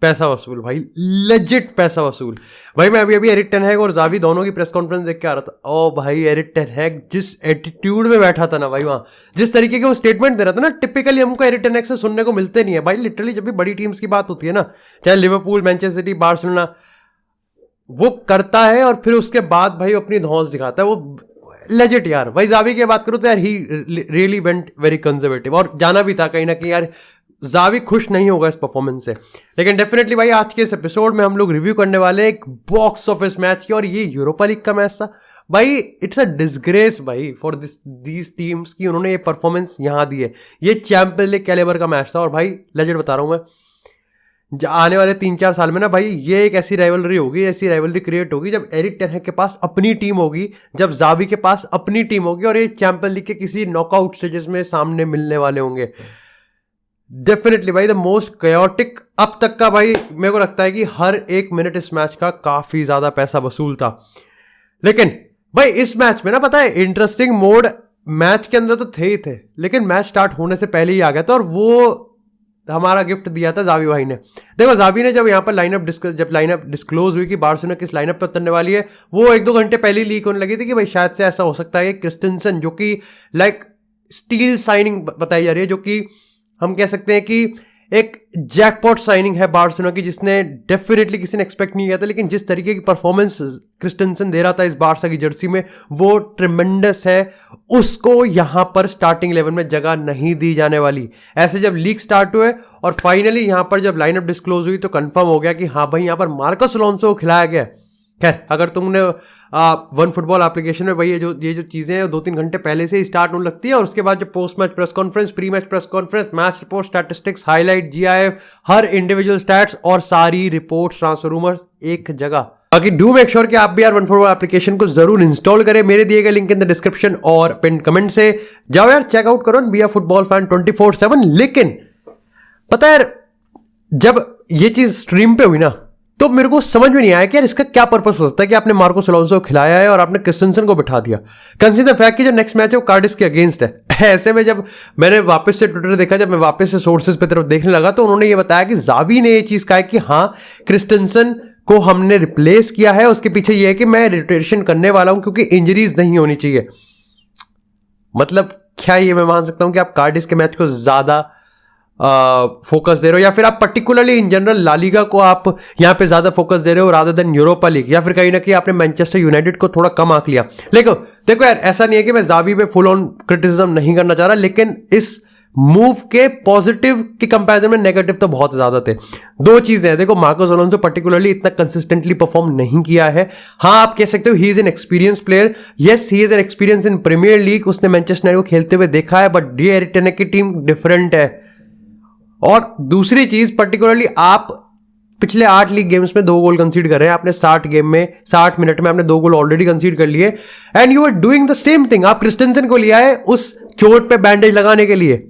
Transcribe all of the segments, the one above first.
पैसा वसूल भाई, लेजिट पैसा वसूल भाई। मैं अभी एरिक टेन हैग और जावी दोनों की प्रेस कॉन्फ्रेंस देख के आ रहा था। ओ भाई एरिक टेन हैग जिस एटीट्यूड में बैठा था ना भाई, वहां जिस तरीके के वो स्टेटमेंट दे रहा था ना, टिपिकली हमको एरिक टेन हैग से सुनने को मिलते नहीं है भाई। लिटरली जब भी बड़ी टीम्स की बात होती है ना, चाहे लिवरपूल, मैनचेस्टर सिटी, बार्सिलोना, वो करता है और फिर उसके बाद भाई अपनी धौंस दिखाता है वो, लेजिट यार। भाई जावी की बात करूं तो यार he really went very conservative, और जाना भी था कहीं ना कहीं यार, जावी खुश नहीं होगा इस परफॉर्मेंस से। लेकिन डेफिनेटली भाई आज के इस एपिसोड में हम लोग रिव्यू करने वाले हैं एक बॉक्स ऑफिस मैच की, और ये यूरोपा लीग का मैच था भाई। इट्स अ डिसग्रेस भाई फॉर दीज टीम्स की उन्होंने ये परफॉर्मेंस यहां दी है। ये चैंपियंस लीग कैलिबर का मैच था, और भाई लेजेंड बता रहा हूं मैं, आने वाले 3-4 साल में ना भाई ये एक ऐसी राइवलरी होगी, ऐसी राइवलरी क्रिएट होगी जब एरिक टेन हैग के पास अपनी टीम होगी, जब जावी के पास अपनी टीम होगी, और ये चैंपियंस लीग के किसी नॉकआउट स्टेजेस में सामने मिलने वाले होंगे। डेफिनेटली भाई द मोस्ट कयोटिक अब तक का भाई, मेरे को लगता है कि हर एक मिनट इस मैच का काफी ज्यादा पैसा वसूल था। लेकिन भाई इस मैच में ना पता है इंटरेस्टिंग मोड मैच के अंदर तो थे ही थे, लेकिन मैच स्टार्ट होने से पहले ही आ गया था, और वो हमारा गिफ्ट दिया था जावी भाई ने। देखो जावी ने जब यहाँ पर लाइनअप डिस्क्लोज हुई कि बार्सिलोना किस लाइनअप पर उतरने वाली है, वो 1-2 घंटे पहले लीक होने लगी थी कि भाई शायद से ऐसा हो सकता है कि क्रिस्टेंसन, जो कि लाइक स्टील साइनिंग बताई जा रही है, जो कि हम कह सकते हैं कि एक जैकपॉट साइनिंग है बार्सिलोना की, जिसने डेफिनेटली किसी ने एक्सपेक्ट नहीं किया था। लेकिन जिस तरीके की परफॉर्मेंस क्रिस्टेंसन दे रहा था इस बार्सा की जर्सी में, वो ट्रिमेंडस है। उसको यहां पर स्टार्टिंग 11 में जगह नहीं दी जाने वाली। ऐसे जब लीग स्टार्ट हुए और फाइनली यहां पर जब लाइनअप डिस्क्लोज हुई तो कंफर्म हो गया कि हाँ भाई यहां पर मार्कस अलोंसो को खिलाया गया। खैर अगर तुमने वन फुटबॉल एप्लीकेशन में भाई ये जो चीजें हैं 2-3 घंटे पहले से ही स्टार्ट होने लगती है, और उसके बाद जो post match press conference, pre match press conference, match report, statistics, highlight, GIF, हर इंडिविजुअल स्टैट्स और सारी रिपोर्ट्स, ट्रांसफर रूमर्स एक जगह। बाकी डू मेक श्योर कि आप भी यार वन फुटबॉल एप्लीकेशन को जरूर इंस्टॉल करें। मेरे दिए गए लिंक इन द डिस्क्रिप्शन और पिन कमेंट से जाओ यार, चेकआउट करो, बी अ फुटबॉल फैन 24/7। लेकिन पता है यार जब ये चीज स्ट्रीम पे हुई ना, तो मेरे को समझ में नहीं आया कि यार इसका क्या पर्पस हो सकता है कि आपने मार्कोस अलोंसो को खिलाया है और आपने क्रिस्टेंसन को बिठा दिया। कंसीडर फैक्ट कि जो नेक्स्ट मैच है वो कार्डिफ के अगेंस्ट है। ऐसे में जब मैंने वापस से ट्विटर देखा, जब मैं वापस से सोर्सेज पे तरफ देखने लगा, तो उन्होंने ये बताया कि जावी ने ये चीज कहा कि हाँ क्रिस्टेंसन को हमने रिप्लेस किया है। उसके पीछे ये है कि मैं रोटेशन करने वाला हूं क्योंकि इंजरीज नहीं होनी चाहिए। मतलब क्या ये मैं मान सकता हूं कि आप कार्डिफ के मैच को ज्यादा फोकस दे रहे हो, या फिर आप particularly in general La Liga को आप यहां पे ज्यादा फोकस दे रहे हो रादर देन यूरोपा लीग, या फिर कहीं ना कहीं आपने मैनचेस्टर यूनाइटेड को थोड़ा कम आंक लिया। लेकिन देखो यार ऐसा नहीं है कि मैं जावी पे फुल ऑन क्रिटिसिज्म नहीं करना चाह रहा, लेकिन इस मूव के पॉजिटिव के कंपैरिजन में नेगेटिव तो बहुत ज्यादा थे। दो चीजें हैं, देखो मार्कोस अलोंसो पर्टिकुलरली इतना कंसिस्टेंटली परफॉर्म नहीं किया है। हाँ आप कह सकते हो he is an experience player, yes he is an experience in Premier League, उसने मैनचेस्टर यूनाइटेड को खेलते हुए देखा है, but the Erik ten Hag की टीम डिफरेंट है। और दूसरी चीज पर्टिकुलरली आप पिछले 8 लीग गेम्स में 2 गोल कंसीड कर रहे हैं, आपने 60 मिनट में आपने 2 गोल ऑलरेडी कंसीड कर लिए, and you are doing the same thing. आप क्रिस्टेंसन को लिया है उस चोट पे बैंडेज लगाने के लिए,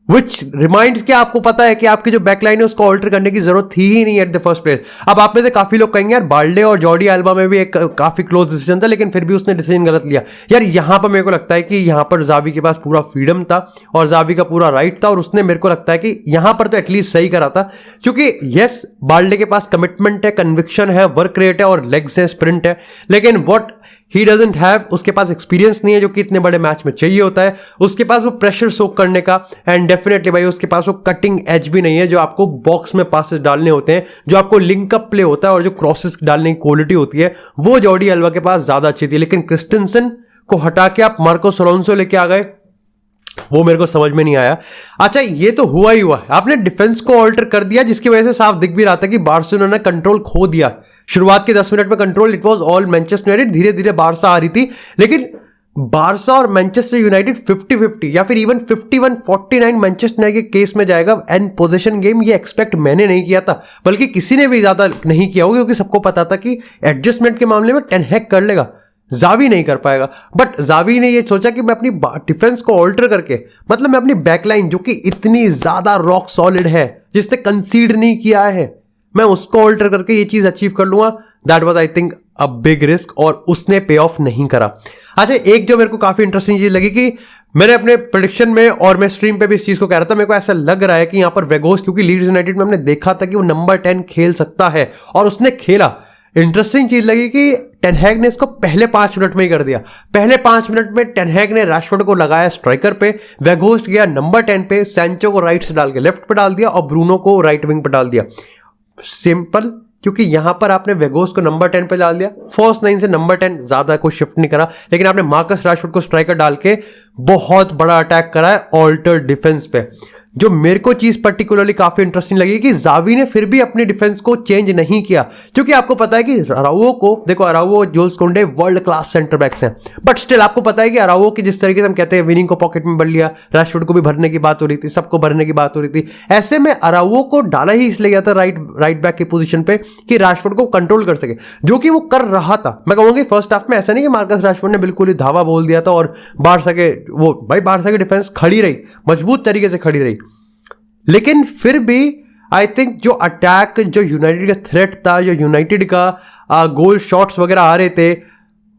विच रिमाइंड्स कि आपको पता है कि आपकी जो बैकलाइन है उसको ऑल्टर करने की जरूरत थी ही नहीं एट द फर्स्ट प्लेस। अब आप में से काफी लोग कहेंगे यार बाल्डे और जॉर्डी एल्बा में भी एक काफी क्लोज डिसीजन था, लेकिन फिर भी उसने डिसीजन गलत लिया। यार यहां पर मेरे को लगता है कि यहां पर जावी के पास पूरा फ्रीडम था और जावी का पूरा राइट था, और उसने मेरे को लगता है कि यहां पर तो एटलीस्ट सही करा था। क्योंकि यस बाल्डे के पास कमिटमेंट है, कन्विक्शन है, वर्क रेट है और लेग्स है, स्प्रिंट है, लेकिन व्हाट ही डजंट हैव, उसके पास एक्सपीरियंस नहीं है जो कि इतने बड़े मैच में चाहिए होता है। उसके पास वो प्रेशर सोक करने का, एंड डेफिनेटली भाई उसके पास वो कटिंग एज भी नहीं है जो आपको बॉक्स में पासेस डालने होते हैं, जो आपको लिंक अप प्ले होता है और जो क्रॉसेस डालने की क्वालिटी होती है, वो जॉर्डी एल्बा के पास ज्यादा अच्छी थी। लेकिन क्रिस्टेंसन को हटा के आप मार्कोस अलोंसो लेके आ गए, वो मेरे को समझ में नहीं आया। अच्छा ये तो हुआ ही हुआ, आपने डिफेंस को ऑल्टर कर दिया जिसकी वजह से साफ दिख भी रहा था कि बार्सिलोना ने कंट्रोल खो दिया। शुरुआत के 10 मिनट में control it was all Manchester United, धीरे धीरे बार्सा आ रही थी, लेकिन बार्सा और मैनचेस्टर यूनाइटेड 50-50 या फिर इवन 51-49 मैनचेस्टर यूनाइटेड के केस में जाएगा एंड पोजीशन गेम। ये एक्सपेक्ट मैंने नहीं किया था, बल्कि किसी ने भी ज्यादा नहीं किया होगा, क्योंकि सबको पता था कि एडजस्टमेंट के मामले में टेन हैग कर लेगा, जावी नहीं कर पाएगा। बट जावी ने ये सोचा कि मैं अपनी डिफेंस को ऑल्टर करके, मतलब मैं अपनी बैकलाइन जो कि इतनी ज्यादा रॉक सॉलिड है, जिसने कंसीड नहीं किया है, मैं उसको ऑल्टर करके ये चीज अचीव कर लूंगा। That was I think a big risk, और उसने पे ऑफ नहीं करा। अच्छा एक जो मेरे को काफी इंटरेस्टिंग चीज लगी कि मैंने अपने प्रेडिक्शन में और मैं स्ट्रीम पे भी इस चीज को कह रहा था, मेरे को ऐसा लग रहा है कि यहां पर वेगोस, क्योंकि लीड्स यूनाइटेड में हमने देखा था कि वो नंबर 10 खेल सकता है और उसने खेला। इंटरेस्टिंग चीज लगी कि टेन हैग ने इसको पहले 5 मिनट में ही कर दिया। पहले 5 मिनट में टेन हैग ने रैशफोर्ड को लगाया स्ट्राइकर पे, वेगोस्ट गया नंबर 10 पे, सैंचो को राइट से डाल के लेफ्ट पे डाल दिया और ब्रूनो को राइट विंग पे डाल दिया। सिंपल, क्योंकि यहां पर आपने वेगोस को नंबर 10 पे डाल दिया, फर्स्ट 9 से नंबर 10 ज्यादा कोई शिफ्ट नहीं करा, लेकिन आपने मार्कस रैशफोर्ड को स्ट्राइकर डाल के बहुत बड़ा अटैक करा है ऑल्टर डिफेंस पे। जो मेरे को चीज पर्टिकुलरली काफी इंटरेस्टिंग लगी कि जावी ने फिर भी अपनी डिफेंस को चेंज नहीं किया, क्योंकि आपको पता है कि अराउओ को देखो, Araujo Jules Kounde world class centre backs हैं, बट स्टिल आपको पता है कि अराउओ की जिस तरीके से हम कहते हैं विनिंग को पॉकेट में भर लिया, रैशफोर्ड को भी भरने की बात हो रही थी, सबको भरने की बात हो रही थी, ऐसे में अराउओ को डाला ही इसलिए गया था राइट बैक की पोजीशन पे कि रैशफोर्ड को कंट्रोल कर सके, जो कि वो कर रहा था। मैं कहूंगा फर्स्ट हाफ में ऐसा नहीं कि मार्कस रैशफोर्ड ने बिल्कुल ही धावा बोल दिया था और बारसा की डिफेंस खड़ी रही, मजबूत तरीके से खड़ी रही, लेकिन फिर भी आई थिंक जो अटैक, जो यूनाइटेड का थ्रेट था, जो यूनाइटेड का गोल शॉट्स वगैरह आ रहे थे,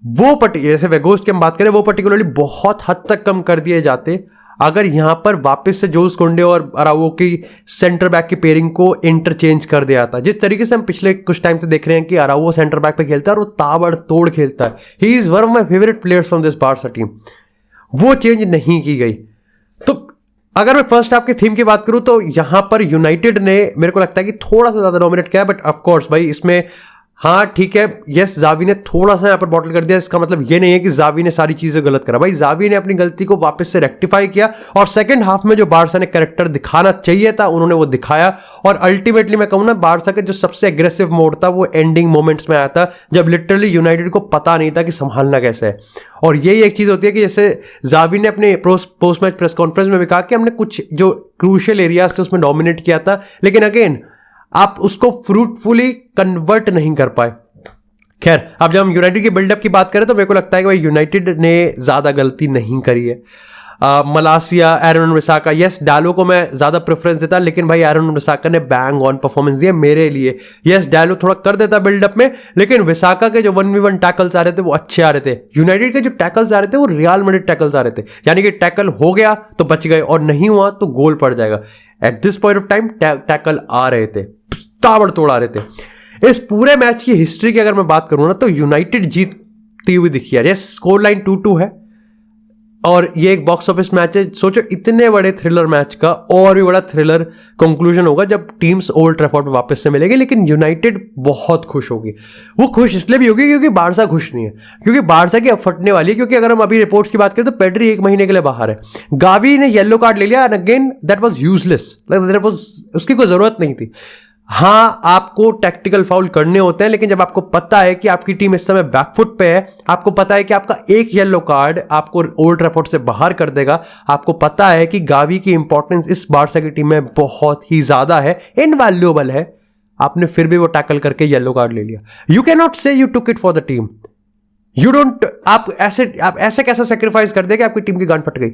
वो जैसे वेगोस्ट की हम बात करें, वो पर्टिकुलरली बहुत हद तक कम कर दिए जाते अगर यहां पर वापस से जुल्स कोंडे और अराउओ की सेंटर बैक की पेयरिंग को इंटरचेंज कर दिया था। जिस तरीके से हम पिछले कुछ टाइम से देख रहे हैं कि अराउओ सेंटर बैक पे खेलता है और वो ताबड़तोड़ खेलता है, he is one of my favourite players from this Barça team, वो चेंज नहीं की गई। तो अगर मैं फर्स्ट हाफ के थीम की बात करूं तो यहां पर यूनाइटेड ने मेरे को लगता है कि थोड़ा सा ज्यादा डोमिनेट किया, बट ऑफ कोर्स भाई इसमें हाँ ठीक है, यस जावी ने थोड़ा सा यहाँ पर बॉटल कर दिया, इसका मतलब ये नहीं है कि जावी ने सारी चीजें गलत करा। भाई जावी ने अपनी गलती को वापस से रेक्टिफाई किया और सेकंड हाफ में जो बारसा ने कैरेक्टर दिखाना चाहिए था उन्होंने वो दिखाया, और अल्टीमेटली मैं कहूँ ना बारसा का जो सबसे एग्रेसिव मोड था वो एंडिंग मोमेंट्स में आया था, जब लिटरली यूनाइटेड को पता नहीं था कि संभालना कैसे है। और यही एक चीज होती है कि जैसे जावी ने अपने पोस्ट मैच प्रेस कॉन्फ्रेंस में भी कहा कि हमने कुछ जो क्रूशियल एरियाज थे उसमें डोमिनेट किया था, लेकिन अगेन आप उसको फ्रूटफुली कन्वर्ट नहीं कर पाए। खैर, अब जब हम यूनाइटेड की बिल्डअप की बात करें तो मेरे को लगता है कि भाई यूनाइटेड ने ज्यादा गलती नहीं करी है। मलासिया, एरन विसाका, यस डालो को मैं ज्यादा प्रेफरेंस देता, लेकिन भाई एरन विसाका ने बैंग ऑन परफॉर्मेंस दिया मेरे लिए। यस डालो थोड़ा कर देता बिल्डअप में, लेकिन विसाका के जो 1v1 टैकल्स आ रहे थे वो अच्छे आ रहे थे। यूनाइटेड के जो टैकल्स आ रहे थे वो रियल मैड्रिड टैकल्स आ रहे थे, यानी कि टैकल हो गया तो बच गए और नहीं हुआ तो गोल पड़ जाएगा। At this point of time tackle आ रहे थे, ताबड़तोड़ आ रहे थे। इस पूरे मैच की हिस्ट्री की अगर मैं बात करूं ना तो यूनाइटेड जीतती हुई दिखी है। यस स्कोर लाइन 2-2 है और ये एक बॉक्स ऑफिस मैच है। सोचो इतने बड़े थ्रिलर मैच का और भी बड़ा थ्रिलर कंक्लूजन होगा जब टीम्स ओल्ड ट्रैफोर्ड में वापस से मिलेंगे, लेकिन यूनाइटेड बहुत खुश होगी। वो खुश इसलिए भी होगी क्योंकि बारसा खुश नहीं है, क्योंकि बारसा की अब फटने वाली है। क्योंकि अगर हम अभी रिपोर्ट्स की बात करें तो पेड्री 1 महीने के लिए बाहर है, गावी ने येलो कार्ड ले लिया and again that was useless, उसकी कोई जरूरत नहीं थी। हाँ आपको टैक्टिकल फाउल करने होते हैं, लेकिन जब आपको पता है कि आपकी टीम इस समय बैकफुट पे है, आपको पता है कि आपका एक येलो कार्ड आपको ओल्ड ट्रैफोर्ड से बाहर कर देगा, आपको पता है कि गावी की इंपॉर्टेंस इस बारसा की टीम में बहुत ही ज्यादा है, इनवैल्यूएबल है, आपने फिर भी वो टैकल करके येलो कार्ड ले लिया। यू कैन नॉट से you took it for the team, you don't, आप ऐसे कैसा सेक्रीफाइस कर दे कि आपकी टीम की गांड फट गई।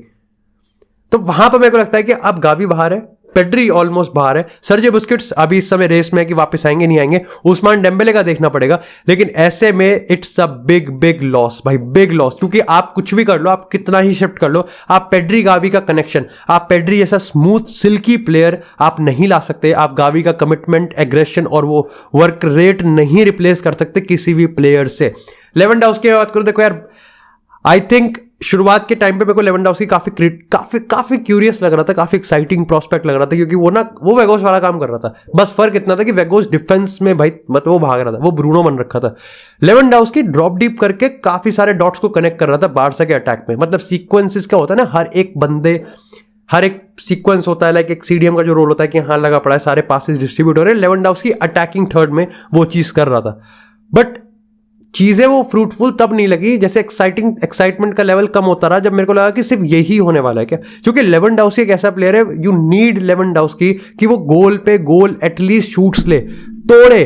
तो वहां पर मेरे को लगता है कि अब गावी बाहर है, पेड्री ऑलमोस्ट बाहर है, सर्जियो बुस्केट्स अभी इस समय रेस में है कि वापस आएंगे नहीं आएंगे, उस्मान डेम्बेले का देखना पड़ेगा। लेकिन ऐसे में it's a big big loss भाई, बिग लॉस, क्योंकि आप कुछ भी कर लो, आप कितना ही शिफ्ट कर लो, आप पेड्री गावी का कनेक्शन, आप पेड्री जैसा स्मूथ सिल्की प्लेयर आप नहीं ला सकते, आप गावी का कमिटमेंट, एग्रेशन और वो वर्क रेट नहीं रिप्लेस कर सकते किसी भी प्लेयर से। लेवेंडोव्स्की की बात करो, देखो यार आई थिंक शुरुआत के टाइम पे मेरे को लेवेंडोव्स्की काफी क्यूरियस लग रहा था, काफी एक्साइटिंग प्रोस्पेक्ट लग रहा था, क्योंकि वो वेगोस वाला काम कर रहा था। बस फर्क इतना था कि वेगोस डिफेंस में भाई मतलब वो भाग रहा था, वो ब्रूनो बन रखा था। लेवेंडोव्स्की ड्रॉप डीप करके काफी सारे डॉट्स को कनेक्ट कर रहा था बारसा के अटैक में। मतलब सीक्वेंसेस क्या होता है ना, हर एक सीक्वेंस होता है, लाइक एक सीडीएम का जो रोल होता है कि हाँ लगा पड़ा है, सारे पासेस डिस्ट्रीब्यूट हो रहे हैं, लेवेंडोव्स्की अटैकिंग थर्ड में वो चीज कर रहा था। बट चीजें वो फ्रूटफुल तब नहीं लगी जैसे एक्साइटमेंट का लेवल कम होता रहा, जब मेरे को लगा कि सिर्फ यही होने वाला है क्या, क्योंकि लेवेंडोव्स्की एक ऐसा प्लेयर है, यू नीड लेवेंडोव्स्की कि वो गोल पे गोल एटलीस्ट शूट्स ले, तोड़े,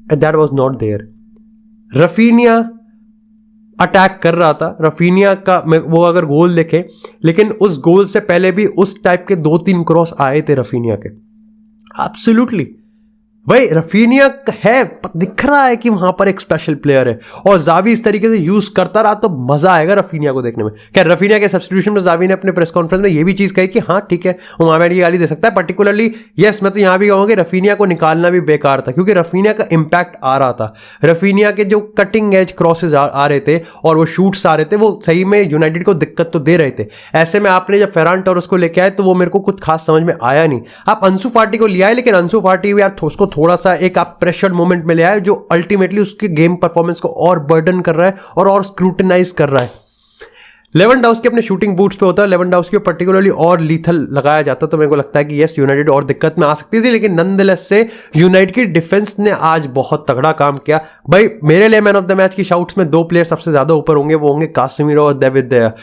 that was not there. Raphinha attack कर रहा था, रफीनिया का वो अगर गोल देखे, लेकिन उस गोल से पहले भी उस टाइप के 2-3 क्रॉस आए थे रफीनिया के, एब्सोल्युटली भाई रफीनिया है, दिख रहा है कि वहां पर एक स्पेशल प्लेयर है और जावी इस तरीके से यूज करता रहा तो मजा आएगा रफीनिया को देखने में। क्या रफीनिया के सब्स्टिट्यूशन में जावी ने अपने प्रेस कॉन्फ्रेंस में ये भी चीज कही कि हाँ ठीक है वो मोहम्मद की गाली दे सकता है, पर्टिकुलरली यस मैं तो यहां भी कहूंगा रफीनिया को निकालना भी बेकार था क्योंकि रफीनिया का इंपैक्ट आ रहा था। रफीनिया के जो कटिंग एज क्रॉसेज आ रहे थे और वो शूट्स आ रहे थे वो सही में यूनाइटेड को दिक्कत तो दे रहे थे। ऐसे में आपने जब फेरान टोरेस को लेके आए तो वो मेरे को कुछ खास समझ में आया नहीं। आप अंसु फाटी को ले आए लेकिन अंसु फाटी भी यार उसको थोड़ा सा एक आप प्रेशर मोमेंट में ले आए जो अल्टीमेटली उसके गेम परफॉर्मेंस को और बर्डन कर रहा है और स्क्रूटिनाइज कर रहा है। लेवेंडाउस्की अपने शूटिंग बूट्स पे होता है, लेवेंडाउस्की को पर्टिकुलरली और लीथल लगाया जाता तो मेरे को लगता है कि यस यूनाइटेड और दिक्कत में आ सकती थी, लेकिन नॉनदलेस से यूनाइटेड की डिफेंस ने आज बहुत तगड़ा काम किया। भाई मेरे लिए मैन ऑफ द मैच की शाउट्स में 2 प्लेयर सबसे ज्यादा ऊपर होंगे, वो होंगे कासिमिरो और डेविड देया।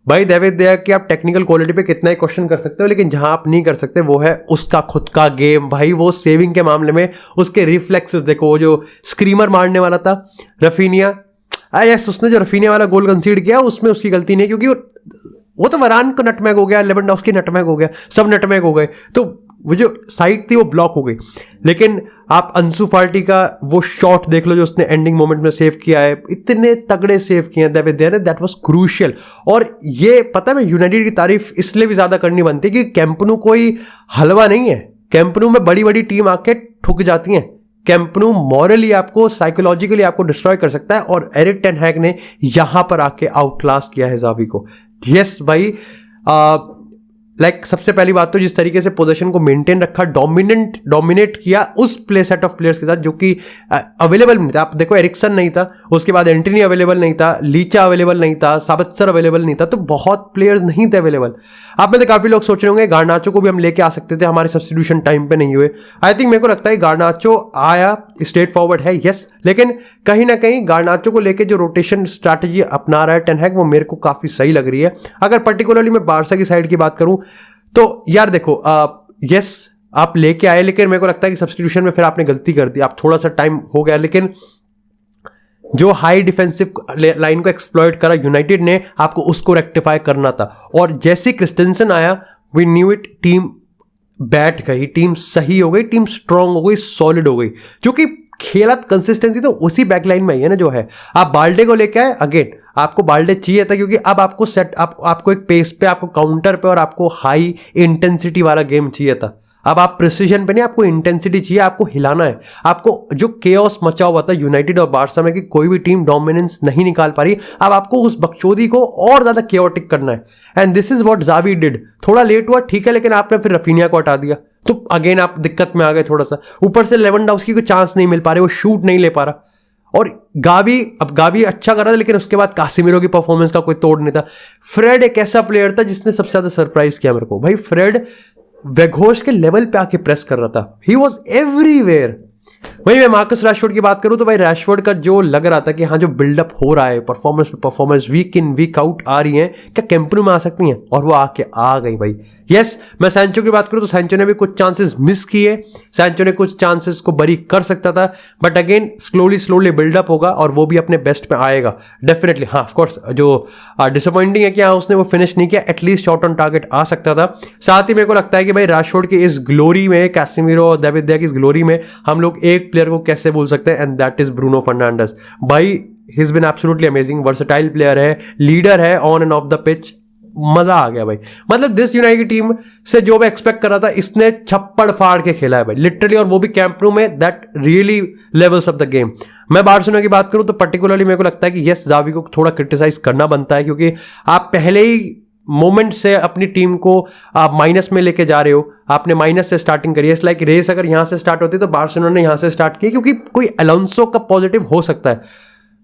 भाई डेविड देया कि आप टेक्निकल क्वालिटी पे कितना ही क्वेश्चन कर सकते हो लेकिन जहां आप नहीं कर सकते वो है उसका खुद का गेम। भाई वो सेविंग के मामले में उसके रिफ्लेक्सेस देखो, वो जो स्क्रीमर मारने वाला था रफीनिया, यस उसने जो रफीनिया वाला गोल कंसीड किया उसमें उसकी गलती नहीं क्योंकि वो तो वरान को नटमैग हो गया, लेवेंडोव्स्की नटमैग हो गया, सब नटमैग हो गए तो वो जो साइड थी वो ब्लॉक हो गई। लेकिन आप अंसु फाटी का वो शॉट देख लो जो उसने एंडिंग मोमेंट में सेव किया है, इतने तगड़े सेव किए हैं दैट वाज क्रूशियल। और ये पता है मैं यूनाइटेड की तारीफ इसलिए भी ज्यादा करनी बनती है कि कैंप नु कोई हलवा नहीं है। कैंप नु में बड़ी बड़ी टीम आके ठुक जाती हैं। कैंप नु मॉरली आपको साइकोलॉजिकली आपको डिस्ट्रॉय कर सकता है और एरिक टेन हैग ने यहां पर आके आउटक्लास किया है जावी को। यस भाई लाइक सबसे पहली बात तो जिस तरीके से पोजीशन को मेंटेन रखा, डोमिनेट किया उस प्ले सेट ऑफ प्लेयर्स के साथ जो कि अवेलेबल नहीं था। आप देखो एरिक्सन नहीं था, उसके बाद एंटनी अवेलेबल नहीं था, लीचा अवेलेबल नहीं था, साबत्सर अवेलेबल नहीं था, तो बहुत प्लेयर्स नहीं थे अवेलेबल। आप में तो काफी लोग सोच रहे होंगे गार्नाचो को भी हम लेके आ सकते थे, हमारे सब्स्टिट्यूशन टाइम पे नहीं हुए। आई थिंक मेरे को लगता है गार्नाचो आया स्ट्रेट फॉरवर्ड है यस, लेकिन कहीं ना कहीं गार्नाचो को लेके जो रोटेशन स्ट्रैटेजी अपना रहा है टेन हैग वो मेरे को काफी सही लग रही है। अगर पर्टिकुलरली मैं बारसा की साइड की बात करूं तो यार देखो यस आप लेके आए लेकिन मेरे को लगता है कि सब्स्टिट्यूशन में फिर आपने गलती कर दी। आप थोड़ा सा टाइम हो गया लेकिन जो हाई डिफेंसिव लाइन को एक्सप्लॉइट करा यूनाइटेड ने, आपको उसको रेक्टिफाई करना था। और जैसे क्रिस्टेंसन आया वी न्यू इट, टीम बैठ गई, टीम सही हो गई, टीम स्ट्रांग हो गई, सॉलिड हो गई। जो कि खेला कंसिस्टेंसी तो उसी बैकलाइन में ही है ना जो है। आप बाल्डे को लेके आए, अगेन आपको बाल्डे चाहिए था क्योंकि अब आपको आपको एक पेस पे, आपको काउंटर पे और आपको हाई इंटेंसिटी वाला गेम चाहिए था। अब आप प्रिसीजन पे नहीं, आपको इंटेंसिटी चाहिए, आपको हिलाना है। आपको जो केओस मचा हुआ था यूनाइटेड और बार्सा में कि कोई भी टीम डोमिनेंस नहीं निकाल पा रही, अब आपको उस बकचोदी को और ज्यादा केओटिक करना है। And this is what Xavi did. थोड़ा लेट हुआ ठीक है, लेकिन आपने फिर रफीनिया को हटा दिया तो अगेन आप दिक्कत में आ गए थोड़ा सा। ऊपर से लेवेंडोव्स्की को चांस नहीं मिल पा रहे, वो शूट नहीं ले पा रहा। और गावी अच्छा कर रहा था लेकिन उसके बाद कासिमिरो की परफॉर्मेंस का कोई तोड़ नहीं था। फ्रेड एक ऐसा प्लेयर था जिसने सबसे ज्यादा सरप्राइज किया मेरे को। भाई फ्रेड वेघोष के लेवल पे आके प्रेस कर रहा था, ही वॉज एवरीवेयर। वही मैं मार्कस रैशफोर्ड की बात करूं तो भाई रैशफोर्ड का जो लग रहा था कि हाँ जो बिल्डअप हो रहा है, परफॉर्मेंस पे परफॉर्मेंस वीक इन वीक आउट आ रही है, क्या कैंप नु में आ सकती हैं, और वो आके आ गई भाई। यस मैं सैंचो की बात करूं तो सैंचो ने भी कुछ चांसेस मिस किए, सैंचो ने कुछ चांसेस को बरी कर सकता था, बट अगेन स्लोली बिल्डअप होगा और वो भी अपने बेस्ट पे आएगा डेफिनेटली। हाँ ऑफ कोर्स जो डिसअपॉइंटिंग है कि हाँ उसने वो फिनिश नहीं किया, एटलीस्ट शॉट ऑन टारगेट आ सकता था। साथ ही मेरे को लगता है कि भाई रैशफोर्ड की इस ग्लोरी में, कैसिमिरो और डेविड देया की इस ग्लोरी में हम लोग एक प्लेयर को कैसे भूल सकते हैं, and that is Bruno Fernandes. भाई he is been absolutely amazing, versatile player है, लीडर है on and off the pitch, मजा आ गया भाई। मतलब दिस यूनाइटेड टीम से जो मैं एक्सपेक्ट कर रहा था इसने छप्पड़ फाड़ के खेला है भाई लिटरली, और वो भी कैंप नु में, that really levels up the game. मैं बार्सिलोना की बात करूं तो पर्टिकुलरली मेरे को लगता है कि यस जावी को थोड़ा क्रिटिसाइज करना बनता है क्योंकि आप पहले ही मोमेंट से अपनी टीम को आप माइनस में लेके जा रहे हो, आपने माइनस से स्टार्टिंग करी है। इट्स लाइक रेस अगर यहां से स्टार्ट होती तो बार्सिलोना ने यहां से स्टार्ट की क्योंकि कोई अलोंसो का पॉजिटिव हो सकता है।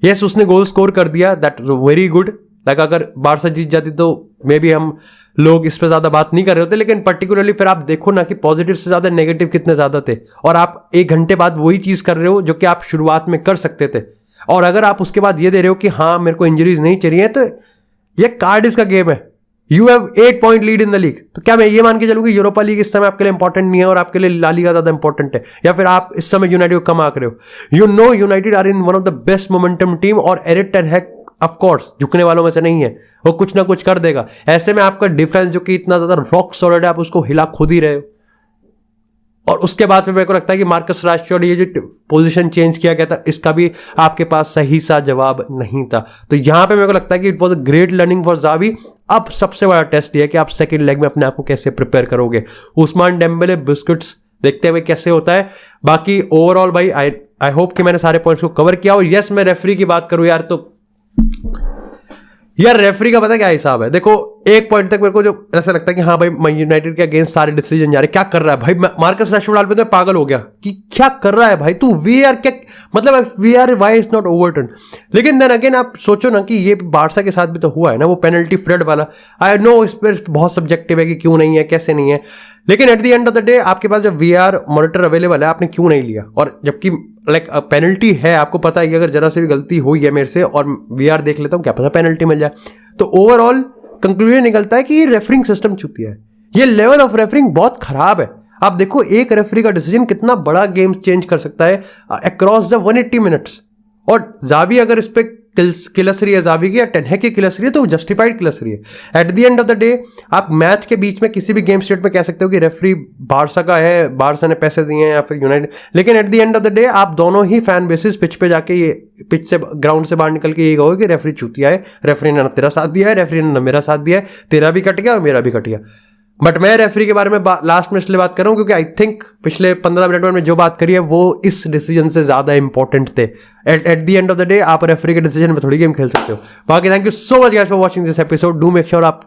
यस उसने गोल स्कोर कर दिया, दैट वेरी गुड। लाइक अगर बार्सा जीत जाती तो मे बी हम लोग इस पर ज्यादा बात नहीं कर रहे होते, लेकिन पर्टिकुलरली फिर आप देखो ना कि पॉजिटिव से ज्यादा नेगेटिव कितने ज्यादा थे, और आप 1 घंटे बाद वही चीज कर रहे हो जो कि आप शुरुआत में कर सकते थे। और अगर आप उसके बाद ये दे रहे हो कि हाँ मेरे को इंजरीज नहीं चाहिए, तो ये कार्डिस का गेम है। You have 8 point lead in the league, तो क्या मैं ये मान के चलूं कि यूरोपा लीग इस समय आपके लिए इंपॉर्टेंट नहीं है और आपके लिए ला लीगा ज्यादा इंपॉर्टेंट है, या फिर आप इस समय यूनाइटेड को कम आंक रहे हो। You know United are in one of the best momentum team, और Erik ten Hag of course झुकने वालों में से नहीं है, वो कुछ ना कुछ कर देगा। ऐसे में आपका डिफेंस जो कि इतना ज्यादा रॉक सॉलिड है, आप उसको हिला खुद ही रहे हो। और उसके बाद में मेरे को लगता है कि मार्कस राशफोर्ड ये जो पोजीशन चेंज किया गया था इसका भी आपके पास सही सा जवाब नहीं था। तो यहाँ पे मेरे को लगता है कि it was a great learning for Xavi. अब सबसे बड़ा टेस्ट ये है कि आप सेकंड लेग में अपने आप को कैसे प्रिपेयर करोगे। उस्मान डेम्बेले बिस्किट्स देखते हुए कैसे होता है। बाकी ओवरऑल भाई आई होप कि मैंने सारे पॉइंट्स को कवर किया। और यस, मैं रेफरी की बात करूं यार, तो यार रेफरी का पता क्या हिसाब है। देखो एक पॉइंट तक मेरे को जो ऐसा लगता है कि हाँ भाई मैं यूनाइटेड के अगेंस्ट सारे डिसीजन जा रहे, क्या कर रहा है भाई मार्कस राशफोर्ड पे पागल हो गया कि क्या कर रहा है भाई तू, वीआर क्या मतलब VR why is not overturn. लेकिन देन अगेन आप सोचो ना कि ये बारसा के साथ भी तो हुआ है ना, वो पेनल्टी फ्रेड वाला। आई नो इस पर बहुत सब्जेक्टिव है कि क्यों नहीं है कैसे नहीं है, लेकिन at the end off the day आपके पास जब वीआर मॉनिटर अवेलेबल है आपने क्यों नहीं लिया। और जबकि लाइक पेनल्टी है, आपको पता है कि अगर जरा से भी गलती हुई है मेरे से और वीआर देख लेता हूँ क्या पता पेनल्टी मिल जाए। तो ओवरऑल कंक्लूजन निकलता है कि ये रेफरिंग सिस्टम चुतिया है, ये लेवल ऑफ रेफरिंग बहुत खराब है। आप देखो एक रेफरी का डिसीजन कितना बड़ा गेम चेंज कर सकता है अक्रॉस द 180 मिनट्स। और ज़ावी अगर इस पे किलस रही है ज़ावी की या टेनहैग की किलस रही है तो वो जस्टिफाइड किलस रही है। At the end off the day आप मैच के बीच में किसी भी गेम स्टेट में कह सकते हो कि रेफरी बारसा का है, बारसा ने पैसे दिए हैं या फिर यूनाइटेड, लेकिन at the end off the day आप दोनों ही फैन बेसिस पिच पे जाके ये पिच से ग्राउंड से बाहर निकल के ये कहोगे कि रेफरी चूतिया है, रेफरी ने ना तेरा साथ दिया है, रेफरी ने ना मेरा साथ दिया है, तेरा भी कट गया और मेरा भी कट गया। बट मैं रेफरी के बारे में लास्ट में इसलिए बात कर रहा हूं क्योंकि आई थिंक पिछले 15 मिनट में जो बात करी है वो इस डिसीजन से ज्यादा इंपॉर्टेंट थे। At the end off the day आप रेफरी के डिसीजन में थोड़ी गेम खेल सकते हो। बाकी thank you so much guys for watching this episode. Do make sure आप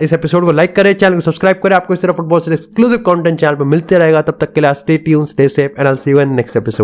इस एपिसोड को लाइक करें, चैनल को सब्सक्राइब करें। आपको इस तरह फुटबॉल से एक्सक्लूसिव कंटेंट चैनल पर मिलते रहेगा। तब तक के लिए stay tuned, stay safe and I will see you in next episode.